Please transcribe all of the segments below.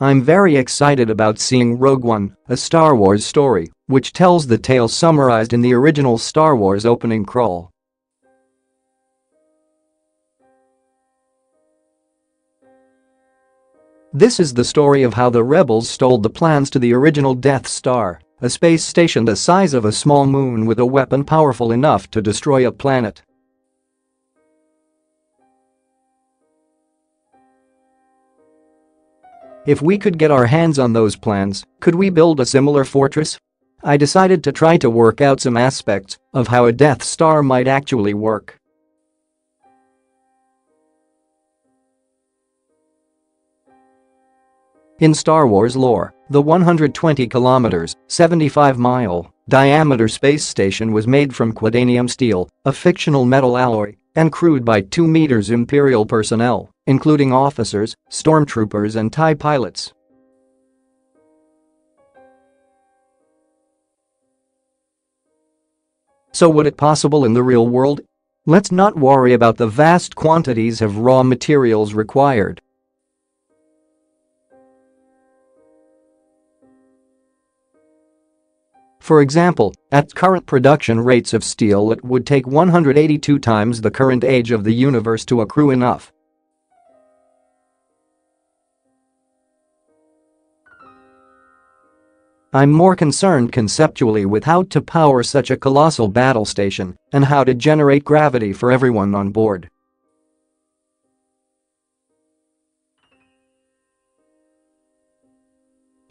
I'm very excited about seeing Rogue One, a Star Wars story, which tells the tale summarized in the original Star Wars opening crawl. This is the story of how the rebels stole the plans to the original Death Star, a space station the size of a small moon with a weapon powerful enough to destroy a planet. If we could get our hands on those plans, could we build a similar fortress? I decided to try to work out some aspects of how a Death Star might actually work. In Star Wars lore, the 120 kilometers (75-mile) diameter space station was made from quadanium steel, a fictional metal alloy, and crewed by 2 meters Imperial personnel, including officers, Stormtroopers and TIE pilots. So would it possible in the real world? Let's not worry about the vast quantities of raw materials required. For example, at current production rates of steel, it would take 182 times the current age of the universe to accrue enough. I'm more concerned conceptually with how to power such a colossal battle station and how to generate gravity for everyone on board.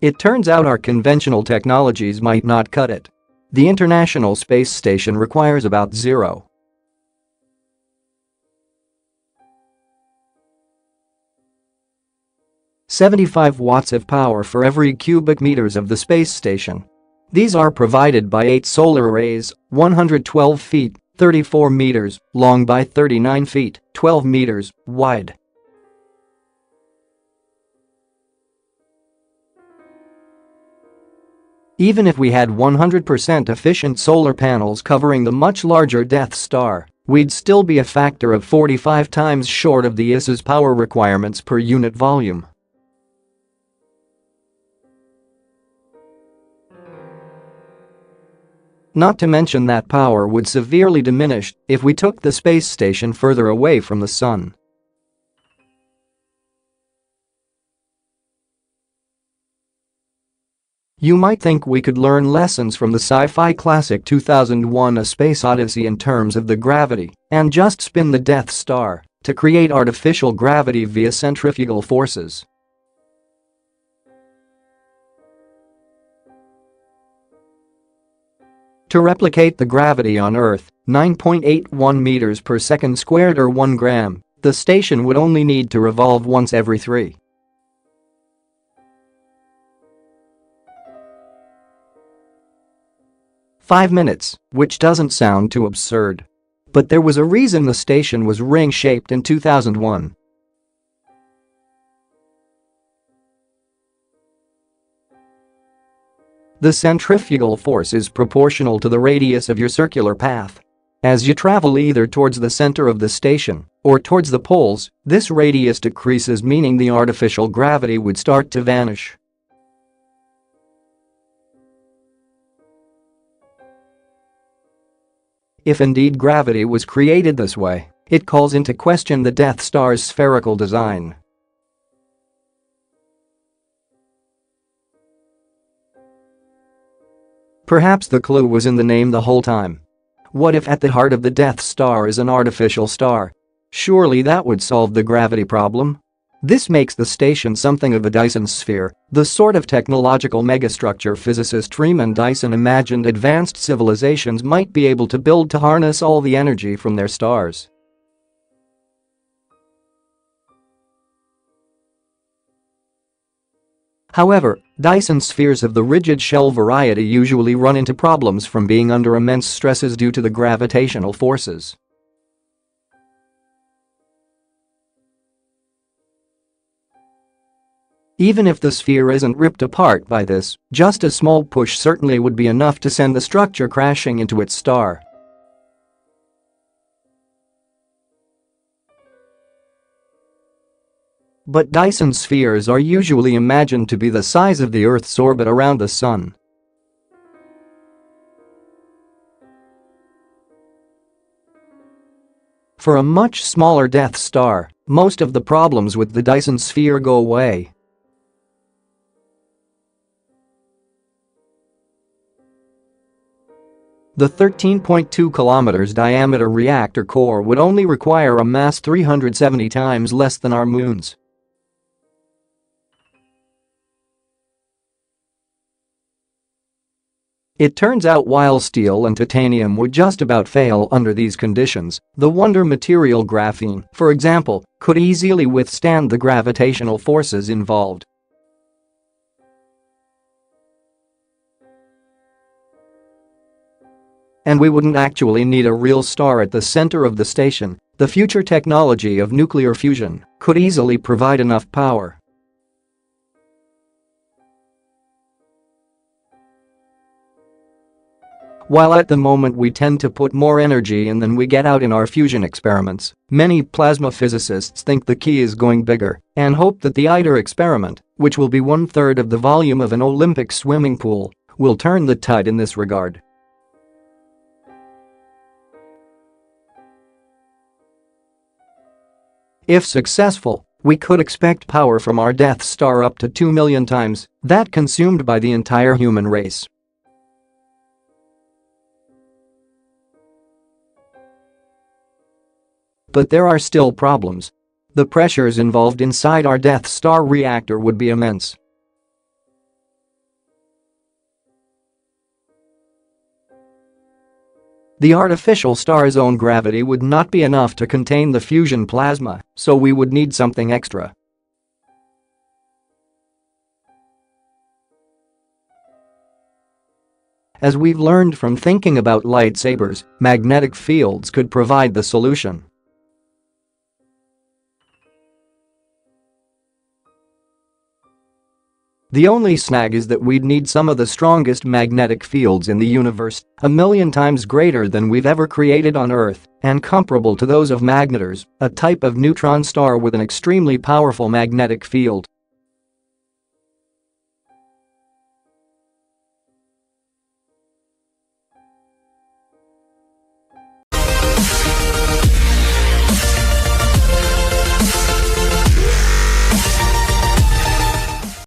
It turns out our conventional technologies might not cut it. The International Space Station requires about 0.75 watts of power for every cubic meters of the space station. These are provided by 8 solar arrays, 112 feet, 34 meters long by 39 feet, 12 meters wide. Even if we had 100% efficient solar panels covering the much larger Death Star, we'd still be a factor of 45 times short of the IS's power requirements per unit volume. Not to mention that power would severely diminish if we took the space station further away from the sun. You might think we could learn lessons from the sci-fi classic 2001: A Space Odyssey in terms of the gravity and just spin the Death Star to create artificial gravity via centrifugal forces. To replicate the gravity on Earth, 9.81 meters per second squared or 1 gram, the station would only need to revolve once every 3.5 minutes, which doesn't sound too absurd. But there was a reason the station was ring-shaped in 2001. The centrifugal force is proportional to the radius of your circular path. As you travel either towards the center of the station or towards the poles, this radius decreases, meaning the artificial gravity would start to vanish. If indeed gravity was created this way, it calls into question the Death Star's spherical design. Perhaps the clue was in the name the whole time. What if at the heart of the Death Star is an artificial star? Surely that would solve the gravity problem. This makes the station something of a Dyson sphere, the sort of technological megastructure physicist Freeman Dyson imagined advanced civilizations might be able to build to harness all the energy from their stars. However, Dyson spheres of the rigid shell variety usually run into problems from being under immense stresses due to the gravitational forces. Even if the sphere isn't ripped apart by this, just a small push certainly would be enough to send the structure crashing into its star. But Dyson spheres are usually imagined to be the size of the Earth's orbit around the Sun. For a much smaller Death Star, most of the problems with the Dyson sphere go away. The 13.2 km diameter reactor core would only require a mass 370 times less than our moon's. It turns out while steel and titanium would just about fail under these conditions, the wonder material graphene, for example, could easily withstand the gravitational forces involved. And we wouldn't actually need a real star at the center of the station. The future technology of nuclear fusion could easily provide enough power. While at the moment we tend to put more energy in than we get out in our fusion experiments, many plasma physicists think the key is going bigger and hope that the ITER experiment, which will be 1/3 of the volume of an Olympic swimming pool, will turn the tide in this regard. If successful, we could expect power from our Death Star up to 2 million times that consumed by the entire human race. But there are still problems. The pressures involved inside our Death Star reactor would be immense. The artificial star's own gravity would not be enough to contain the fusion plasma, so we would need something extra. As we've learned from thinking about lightsabers, magnetic fields could provide the solution. The only snag is that we'd need some of the strongest magnetic fields in the universe, 1,000,000 times greater than we've ever created on Earth, and comparable to those of magnetars, a type of neutron star with an extremely powerful magnetic field.